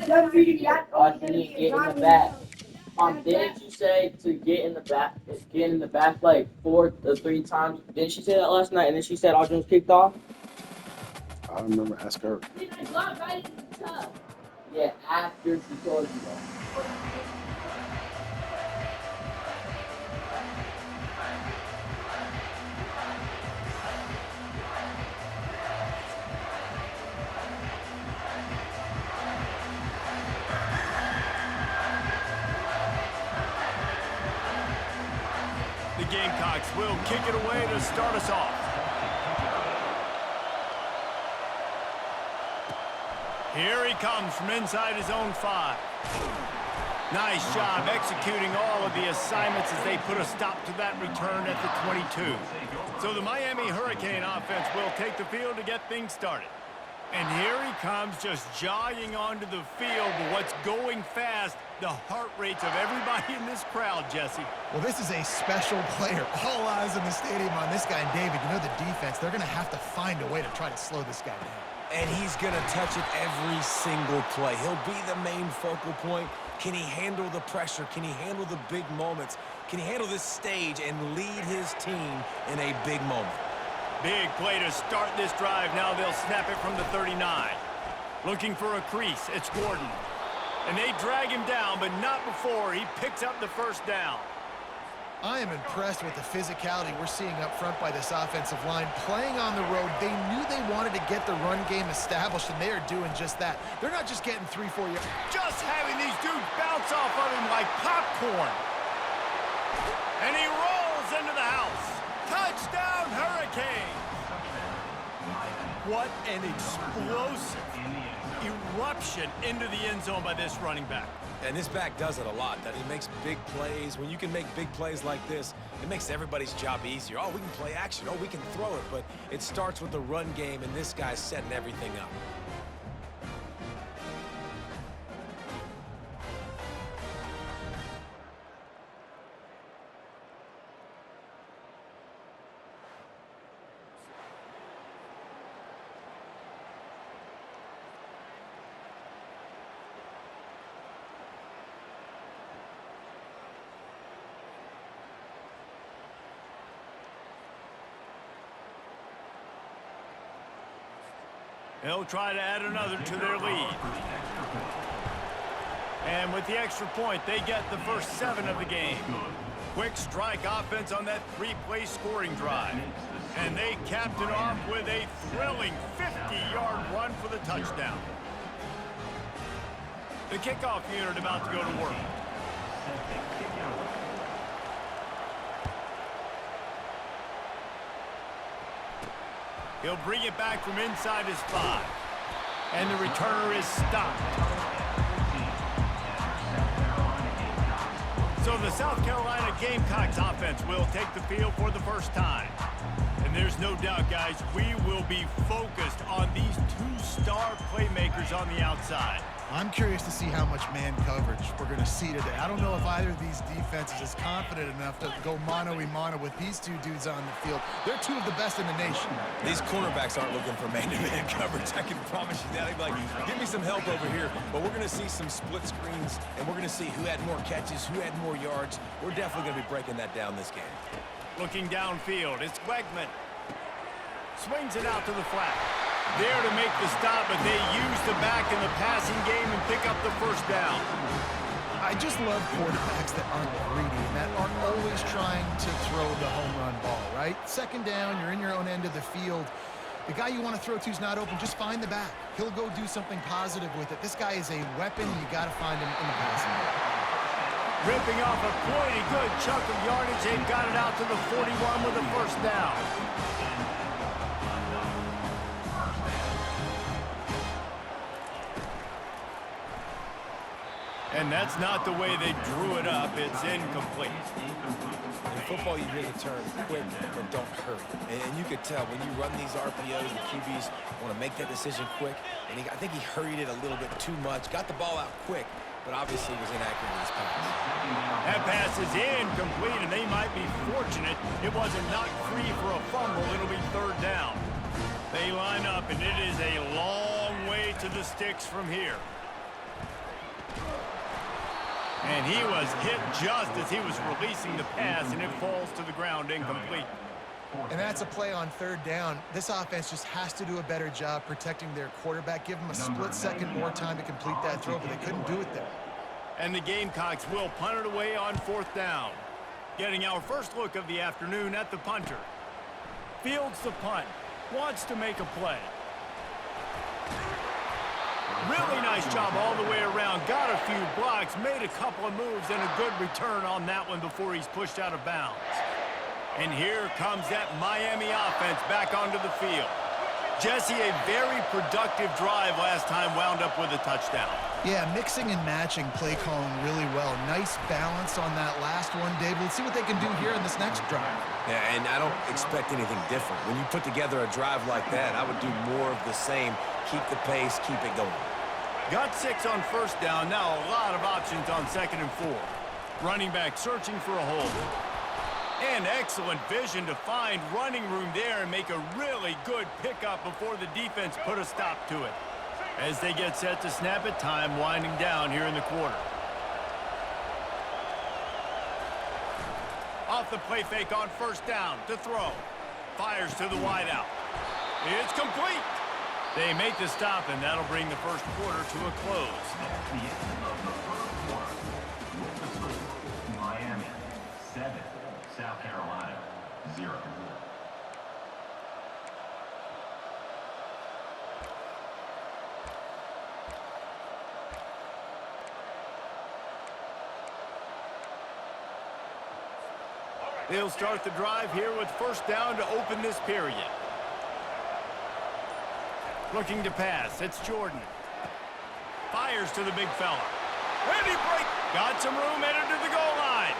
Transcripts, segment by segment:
You need to get in the back. Didn't you say to get in the back like 3 times? Didn't she say that last night? And then she said all gyms kicked off. I remember asking her. Yeah, after she told you that. The Gamecocks will kick it away to start us off. Here he comes from inside his own 5. Nice job executing all of the assignments as they put a stop to that return at the 22. So the Miami Hurricane offense will take the field to get things started. And here he comes just jogging onto the field, but what's going fast, the heart rates of everybody in this crowd, Jesse. Well, this is a special player. All eyes in the stadium on this guy. And David, you know the defense, they're going to have to find a way to try to slow this guy down. And he's going to touch it every single play. He'll be the main focal point. Can he handle the pressure? Can he handle the big moments? Can he handle this stage and lead his team in a big moment? Big play to start this drive. Now they'll snap it from the 39. Looking for a crease. It's Gordon. And they drag him down, but not before he picks up the first down. I am impressed with the physicality we're seeing up front by this offensive line. Playing on the road, they knew they wanted to get the run game established, and they are doing just that. They're not just getting 3-4 yards. Just having these dudes bounce off of him like popcorn. And he rolls into the house. Touchdown, Hurricane! What an explosive eruption into the end zone by this running back. And this back does it a lot. That he makes big plays. When you can make big plays like this, it makes everybody's job easier. Oh, we can play action. Oh, we can throw it. But it starts with the run game, and this guy's setting everything up. They'll try to add another to their lead. And with the extra point, they get the first 7 of the game. Quick strike offense on that 3-play scoring drive. And they capped it off with a thrilling 50-yard run for the touchdown. The kickoff unit about to go to work. He'll bring it back from inside his 5. And the returner is stopped. So the South Carolina Gamecocks offense will take the field for the first time. And there's no doubt, guys, we will be focused on these 2-star playmakers on the outside. I'm curious to see how much man coverage we're going to see today. I don't know if either of these defenses is confident enough to go mano-a-mano with these 2 dudes on the field. They're 2 of the best in the nation. These cornerbacks aren't looking for man-to-man coverage. I can promise you that. They're like, give me some help over here. But we're going to see some split screens, and we're going to see who had more catches, who had more yards. We're definitely going to be breaking that down this game. Looking downfield, it's Wegman. Swings it out to the flat. There to make the stop, but they use the back in the passing game and pick up the first down. I just love quarterbacks that aren't greedy and that aren't always trying to throw the home run ball, right? Second down, you're in your own end of the field. The guy you want to throw to is not open. Just find the back. He'll go do something positive with it. This guy is a weapon. You got to find him in the passing game. Ripping off a pretty good chunk of yardage. They've got it out to the 41 with a first down. And that's not the way they drew it up. It's incomplete. In football, you hear the term quick, but don't hurry. And you could tell when you run these RPOs, the QBs want to make that decision quick. And I think he hurried it a little bit too much. Got the ball out quick, but obviously was inaccurate in his pass. That pass is incomplete, and they might be fortunate it wasn't knocked free for a fumble. It'll be third down. They line up, and it is a long way to the sticks from here. And he was hit just as he was releasing the pass, and it falls to the ground incomplete. And that's a play on third down. This offense just has to do a better job protecting their quarterback. Give them a split second more time to complete that throw, but they couldn't do it there. And the Gamecocks will punt it away on fourth down. Getting our first look of the afternoon at the punter. Fields the punt. Wants to make a play. Really nice job all the way around. Got a few blocks, made a couple of moves, and a good return on that one before he's pushed out of bounds. And here comes that Miami offense back onto the field. Jesse, a very productive drive last time, wound up with a touchdown. Yeah, mixing and matching play calling really well. Nice balance on that last one, David. Let's see what they can do here in this next drive. Yeah, and I don't expect anything different. When you put together a drive like that, I would do more of the same. Keep the pace, keep it going. Got 6 on first down. Now a lot of options on 2nd and 4. Running back searching for a hole. And excellent vision to find running room there and make a really good pickup before the defense put a stop to it. As they get set to snap it, time winding down here in the quarter. Off the play fake on first down to throw. Fires to the wideout. It's complete. They make the stop, and that'll bring the first quarter to a close. Miami 7, South Carolina 0. They'll start the drive here with first down to open this period. Looking to pass, it's Jordan. Fires to the big fella. Ready break. Got some room headed to the goal line.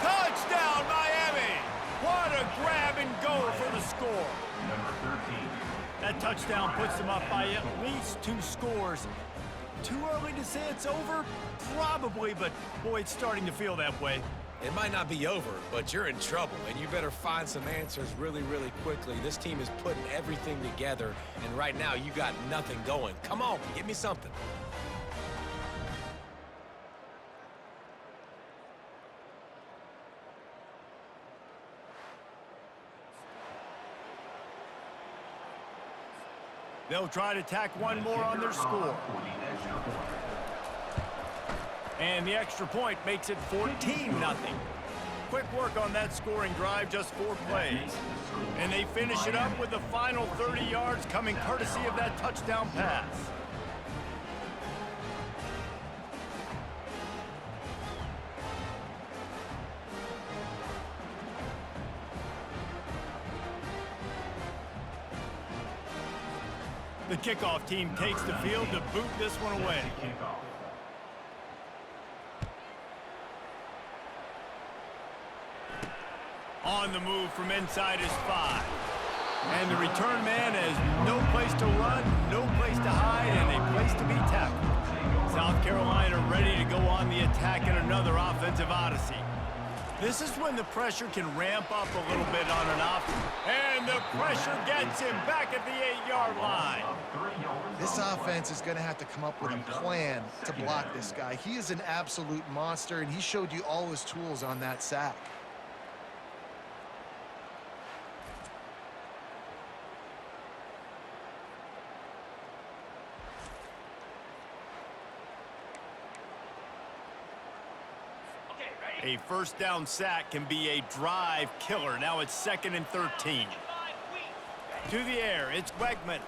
Touchdown, Miami! What a grab and go for the score. Number 13. That touchdown puts them up by at least 2 scores. Too early to say it's over? Probably, but boy, it's starting to feel that way. It might not be over, but you're in trouble, and you better find some answers really, really quickly. This team is putting everything together, and right now you got nothing going. Come on, give me something. They'll try to tack one more on their score. And the extra point makes it 14-0. Quick work on that scoring drive, just 4 plays. And they finish it up with the final 30 yards coming courtesy of that touchdown pass. The kickoff team takes the field to boot this one away. On the move from inside his 5. And the return man has no place to run, no place to hide, and a place to be tackled. South Carolina ready to go on the attack in another offensive odyssey. This is when the pressure can ramp up a little bit on an offense. And the pressure gets him back at the 8-yard line. This offense is going to have to come up with a plan to block this guy. He is an absolute monster, and he showed you all his tools on that sack. A first down sack can be a drive killer. Now it's 2nd and 13. To the air, it's Wegman.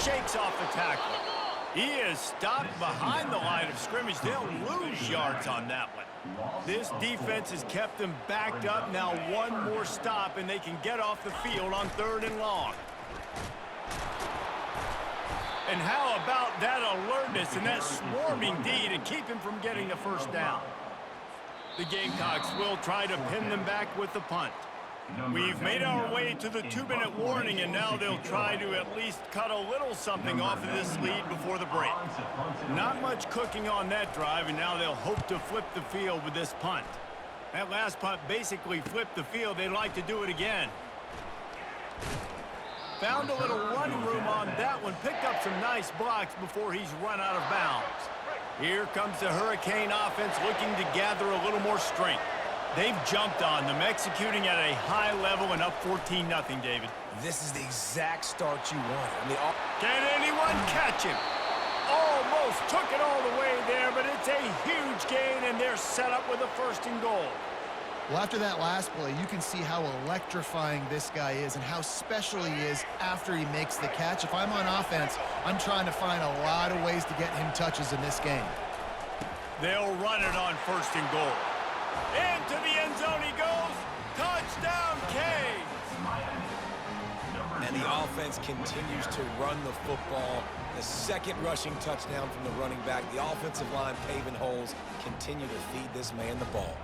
Shakes off the tackle. He is stopped behind the line of scrimmage. They'll lose yards on that one. This defense has kept them backed up. Now one more stop, and they can get off the field on 3rd and long. And how about that alertness and that swarming D to keep him from getting the first down? The Gamecocks will try to pin them back with the punt. We've made our way to the 2-minute warning, and now they'll try to at least cut a little something off of this lead before the break. Not much cooking on that drive, and now they'll hope to flip the field with this punt. That last punt basically flipped the field. They'd like to do it again. Found a little running room on that one. Picked up some nice nice blocks before he's run out of bounds. Here comes the Hurricane offense looking to gather a little more strength. They've jumped on them, executing at a high level and up 14-0, David. This is the exact start you want. I mean, Can anyone catch him? Almost took it all the way there, but it's a huge gain, and they're set up with a 1st and goal. Well, after that last play, you can see how electrifying this guy is and how special he is after he makes the catch. If I'm on offense, I'm trying to find a lot of ways to get him touches in this game. They'll run it on 1st and goal. Into the end zone he goes. Touchdown, Canes. And the offense continues to run the football. The 2nd rushing touchdown from the running back. The offensive line paving holes. Continue to feed this man the ball.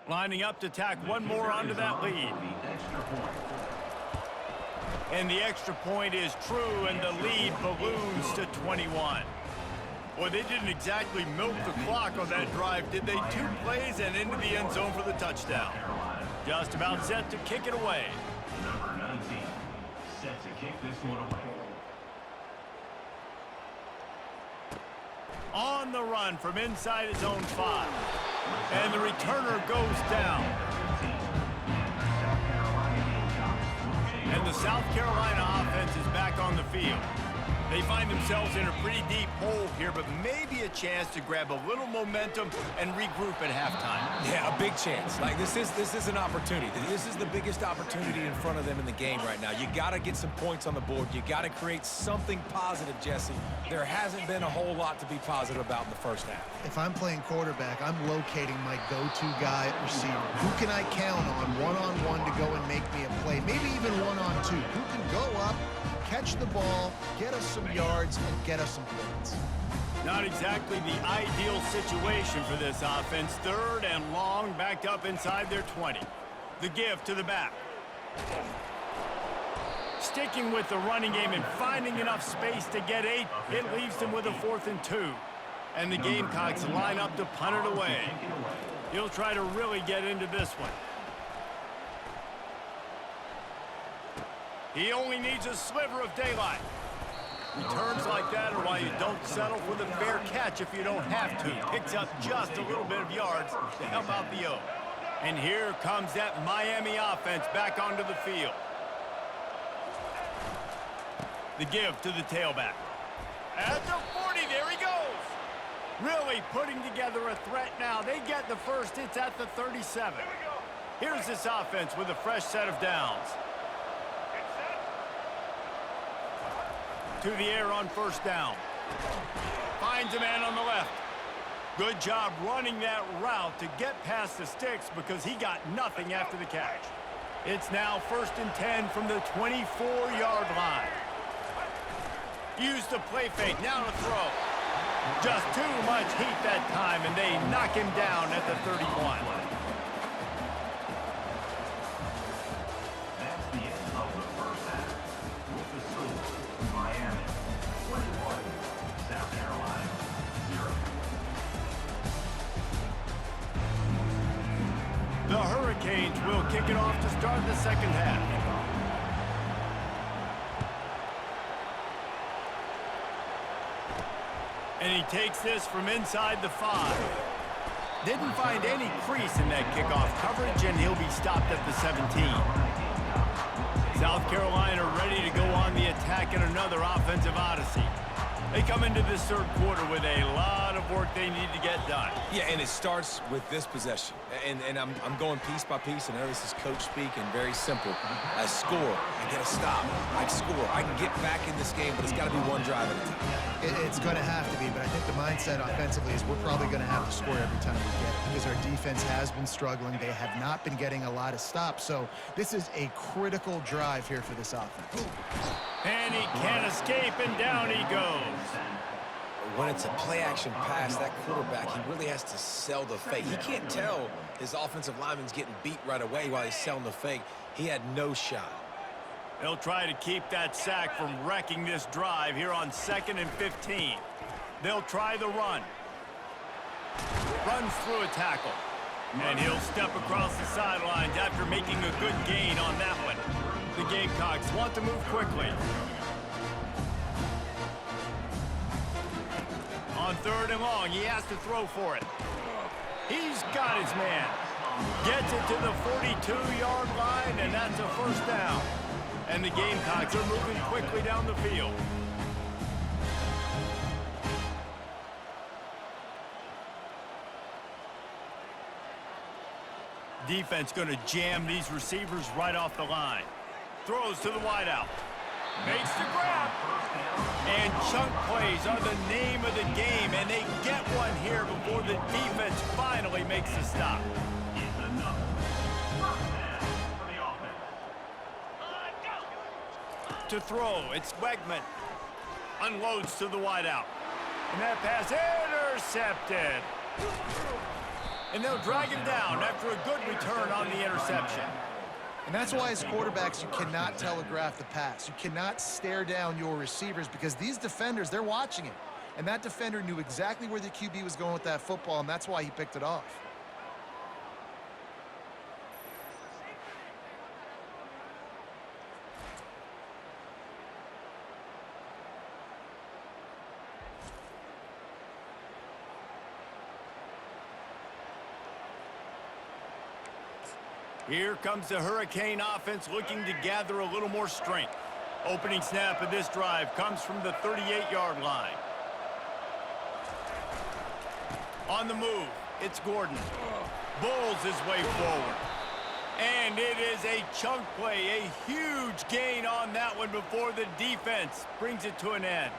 Lining up to tack one more onto that lead. And the extra point is true, and the lead balloons to 21. Boy, they didn't exactly milk the clock on that drive, did they? 2 plays and into the end zone for the touchdown. Just about set to kick it away. Number 19, set to kick this one away. On the run from inside his own 5. And the returner goes down. And the South Carolina offense is back on the field. They find themselves in a pretty deep hole here, but maybe a chance to grab a little momentum and regroup at halftime. Yeah, a big chance. Like, this is an opportunity. This is the biggest opportunity in front of them in the game right now. You got to get some points on the board. You got to create something positive, Jesse. There hasn't been a whole lot to be positive about in the first half. If I'm playing quarterback, I'm locating my go-to guy at receiver. Who can I count on one-on-one to go and make me a play? Maybe even one-on-two. Who can go up, catch the ball, get us some yards, and get us some points? Not exactly the ideal situation for this offense. 3rd and long, backed up inside their 20. The give to the back. Sticking with the running game and finding enough space to get 8, it leaves them with a 4th and 2. And the Gamecocks line up to punt it away. He'll try to really get into this one. He only needs a sliver of daylight. Returns like that are why you don't settle for the fair catch if you don't have to. Picks up just a little bit of yards to help out the O. And here comes that Miami offense back onto the field. The give to the tailback. At the 40, there he goes. Really putting together a threat now. They get the first. It's at the 37. Here's this offense with a fresh set of downs. To the air on 1st down. Finds a man on the left. Good job running that route to get past the sticks because he got nothing after the catch. It's now 1st and 10 from the 24-yard line. Use the play fake, now to throw. Just too much heat that time, and they knock him down at the 31. That's the end of the first half. With the score, Miami 21, South Carolina 0. The Hurricanes will kick it off to start the 2nd half. And he takes this from inside the 5. Didn't find any crease in that kickoff coverage, and he'll be stopped at the 17. South Carolina ready to go on the attack in another offensive odyssey. They come into this 3rd quarter with a lot of work they need to get done. Yeah, and it starts with this possession. And I'm going piece by piece, and I know this is coach speak and very simple. I score, I get a stop, I score. I can get back in this game, but it's got to be one drive at a time. It's going to have to be, but I think the mindset offensively is we're probably going to have to score every time we get it because our defense has been struggling. They have not been getting a lot of stops, so this is a critical drive here for this offense. And he can't escape, and down he goes. When it's a play-action pass, that quarterback, he really has to sell the fake. He can't tell his offensive lineman's getting beat right away while he's selling the fake. He had no shot. They'll try to keep that sack from wrecking this drive here on 2nd and 15. They'll try the run. Runs through a tackle. And he'll step across the sidelines after making a good gain on that one. The Gamecocks want to move quickly. On 3rd and long, he has to throw for it. He's got his man. Gets it to the 42-yard line, and that's a first down. And the Gamecocks are moving quickly down the field. Defense going to jam these receivers right off the line. Throws to the wideout. Makes the grab. And chunk plays are the name of the game, and they get one here before the defense finally makes the stop. To throw, it's Wegman. Unloads to the wideout. And that pass intercepted. And they'll drag him down after a good return on the interception. And that's why as quarterbacks, you cannot telegraph the pass. You cannot stare down your receivers because these defenders, they're watching it. And that defender knew exactly where the QB was going with that football, and that's why he picked it off. Here comes the Hurricane offense looking to gather a little more strength. Opening snap of this drive comes from the 38-yard line. On the move, it's Gordon. Bulls his way forward. And it is a chunk play, a huge gain on that one before the defense brings it to an end.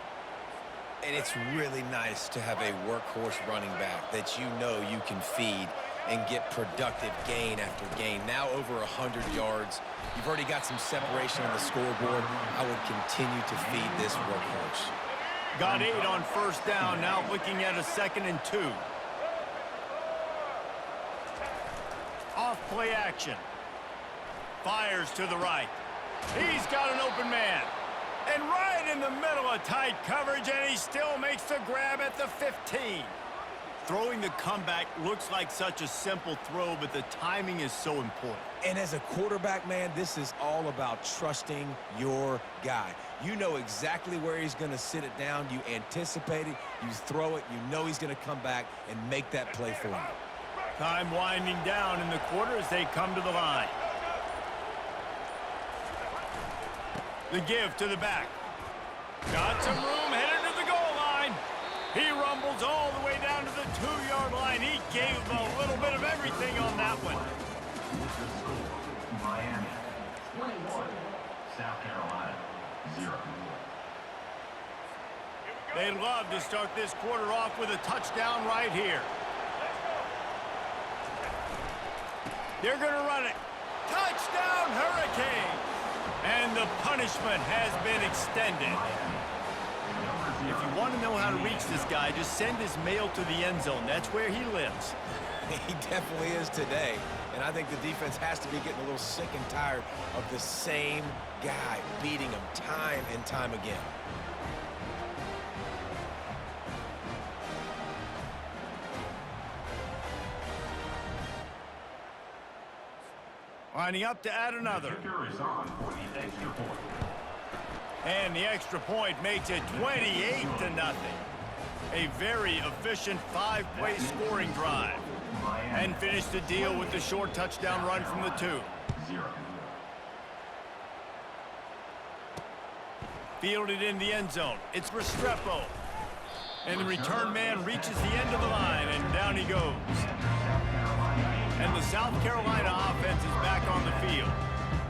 And it's really nice to have a workhorse running back that you know you can feed and get productive gain after gain. Now over 100 yards. You've already got some separation on the scoreboard. I would continue to feed this workhorse. Got 8 on first down, now looking at a 2nd and 2. Off play action. Fires to the right. He's got an open man. And right in the middle of tight coverage, and he still makes the grab at the 15. Throwing the comeback looks like such a simple throw, but the timing is so important. And as a quarterback, man, this is all about trusting your guy. You know exactly where he's going to sit it down. You anticipate it. You throw it. You know he's going to come back and make that play for you. Time winding down in the quarter as they come to the line. The give to the back. Got some room, headed to the goal line. He rumbles all the way down to the 2-yard line. He gave him a little bit of everything on that one. Miami 21, South Carolina 0. They'd love to start this quarter off with a touchdown right here. They're going to run it. Touchdown, Hurricane! And the punishment has been extended. If you want to know how to reach this guy, just send his mail to the end zone. That's where he lives. He definitely is today. And I think the defense has to be getting a little sick and tired of the same guy beating him time and time again. Lining up to add another. Kicker is on for the extra point. And the extra point makes it 28-0. A very efficient 5-play scoring drive. And finish the deal with the short touchdown run from the 2. 0. Fielded in the end zone. It's Restrepo. And the return man reaches the end of the line, and down he goes. And the South Carolina offense is back on the field.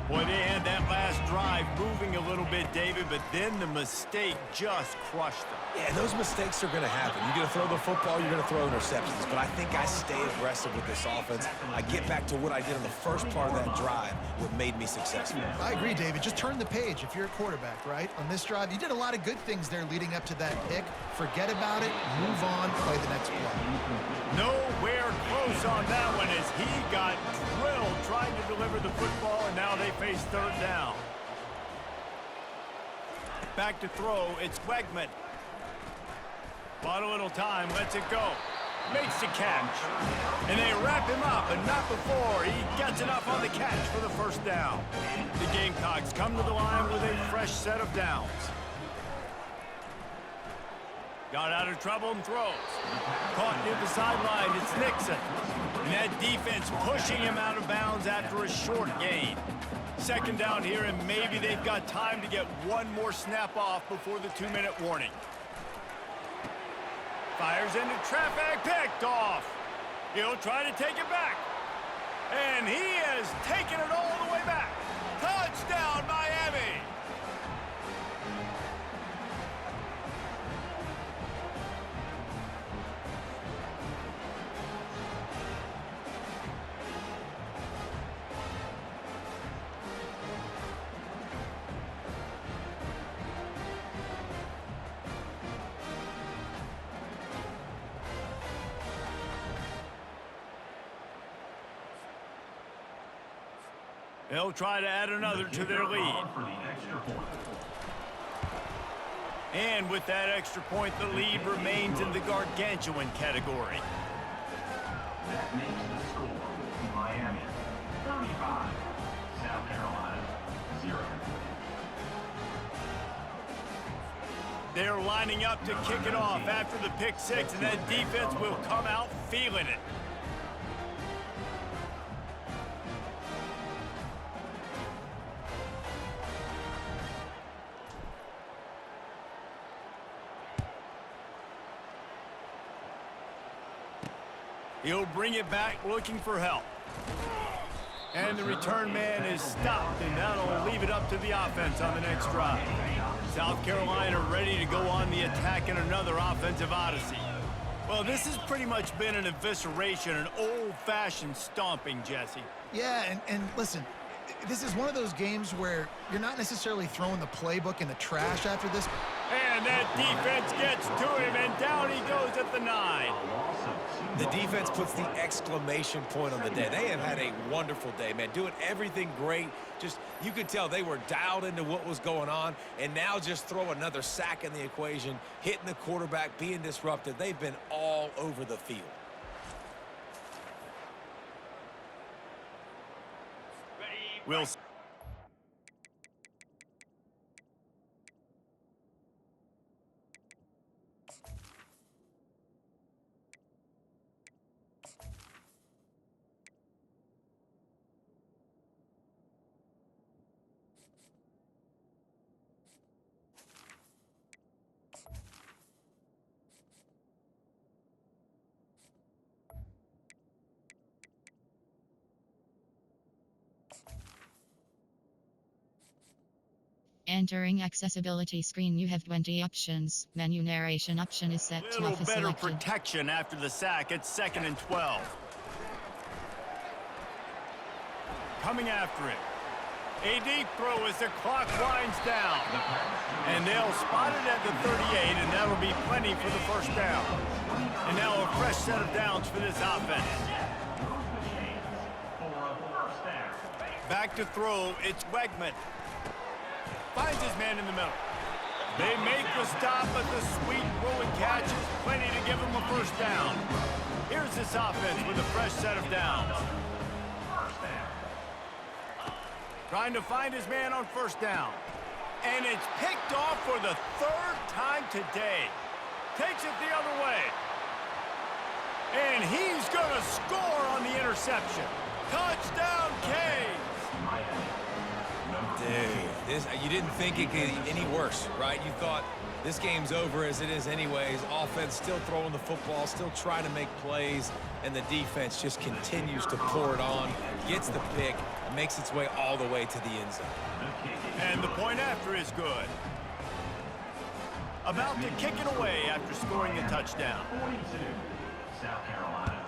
Boy, they had that last drive moving a little bit, David, but then the mistake just crushed them. Yeah, those mistakes are going to happen. You're going to throw the football, you're going to throw interceptions. But I think I stay aggressive with this offense. I get back to what I did in the first part of that drive, what made me successful. I agree, David. Just turn the page if you're a quarterback, right? On this drive, you did a lot of good things there leading up to that pick. Forget about it, move on, play the next play. Nowhere close on that one as he got drilled trying to deliver the football, and now they face 3rd down. Back to throw, it's Wegman. Bought a little time, lets it go. Makes the catch. And they wrap him up, but not before he gets enough on the catch for the first down. The Gamecocks come to the line with a fresh set of downs. Got out of trouble and throws. Caught near the sideline, it's Nixon. And that defense pushing him out of bounds after a short gain. Second down here, and maybe they've got time to get one more snap off before the 2-minute warning. Fires into traffic, picked off. He'll try to take it back. And he has taken it all the way back. Touchdown, Miami! They'll try to add another to their lead. And with that extra point, the lead remains in the gargantuan category. That makes the score Miami 35, South Carolina 0. They're lining up to kick it off after the pick six, and that defense will come out feeling it. He'll bring it back looking for help. And the return man is stopped, and that'll leave it up to the offense on the next drive. South Carolina ready to go on the attack in another offensive odyssey. Well, this has pretty much been an evisceration, an old-fashioned stomping, Jesse. Yeah, and listen, this is one of those games where you're not necessarily throwing the playbook in the trash after this. And that defense gets to him, and down he goes at the 9. The defense puts the exclamation point on the day. They have had a wonderful day, man. Doing everything great. Just, you could tell they were dialed into what was going on, and now just throw another sack in the equation, hitting the quarterback, being disruptive. They've been all over the field. Wilson. Entering accessibility screen, you have 20 options. Menu narration option is set to Little office better selected. protection after the sack. It's 2nd and 12. Coming after it. A deep throw as the clock winds down. And they'll spot it at the 38, and that'll be plenty for the first down. And now a fresh set of downs for this offense. Back to throw, it's Wegman. Finds his man in the middle. They make the stop, but the sweet rolling catch is plenty to give him a first down. Here's this offense with a fresh set of downs. Trying to find his man on first down. And it's picked off for the 3rd time today. Takes it the other way. And he's going to score on the interception. Touchdown, Canes! Dude, you didn't think it could get any worse, right? You thought this game's over as it is anyways. Offense still throwing the football, still trying to make plays, and the defense just continues to pour it on, gets the pick, and makes its way all the way to the end zone. And the point after is good. About to kick it away after scoring the touchdown. 42, South Carolina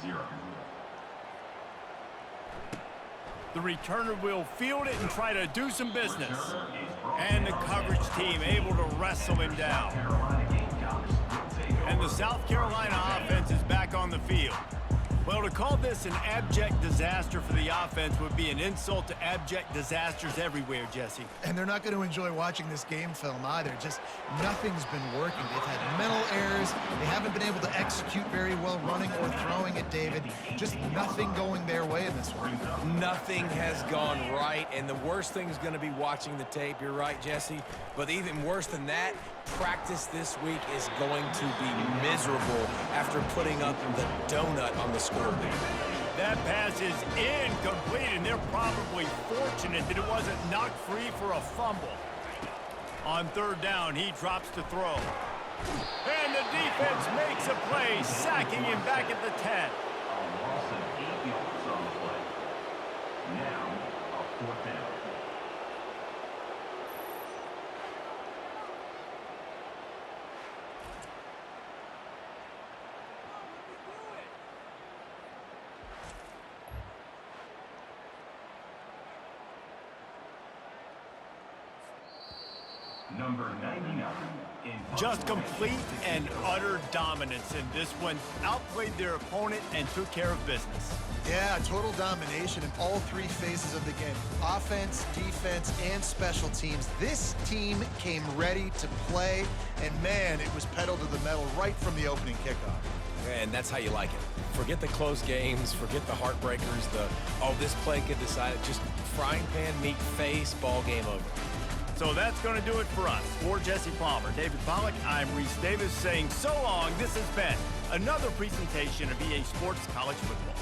0. The returner will field it and try to do some business. And the coverage team able to wrestle him down. And the South Carolina offense is back on the field. Well, to call this an abject disaster for the offense would be an insult to abject disasters everywhere, Jesse. And they're not going to enjoy watching this game film either. Just nothing's been working. They've had mental errors. They haven't been able to execute very well running or throwing it, David. Just nothing going their way in this one. Nothing has gone right, and the worst thing is going to be watching the tape. You're right, Jesse. But even worse than that, practice this week is going to be miserable after putting up the donut on the scoreboard. That pass is incomplete, and they're probably fortunate that it wasn't knocked free for a fumble. On third down, he drops to throw. And the defense makes a play, sacking him back at the 10. A loss of 8 yards on the play. Now, a 4th down. Number 99. Just complete and utter dominance in this one. Outplayed their opponent and took care of business. Yeah, total domination in all three phases of the game. Offense, defense, and special teams. This team came ready to play, and man, it was pedal to the metal right from the opening kickoff. And that's how you like it. Forget the close games, forget the heartbreakers, this play could decide it. Just frying pan, meat face, ball game over. So that's going to do it for us. For Jesse Palmer, David Pollack, I'm Reese Davis saying so long. This has been another presentation of EA Sports College Football.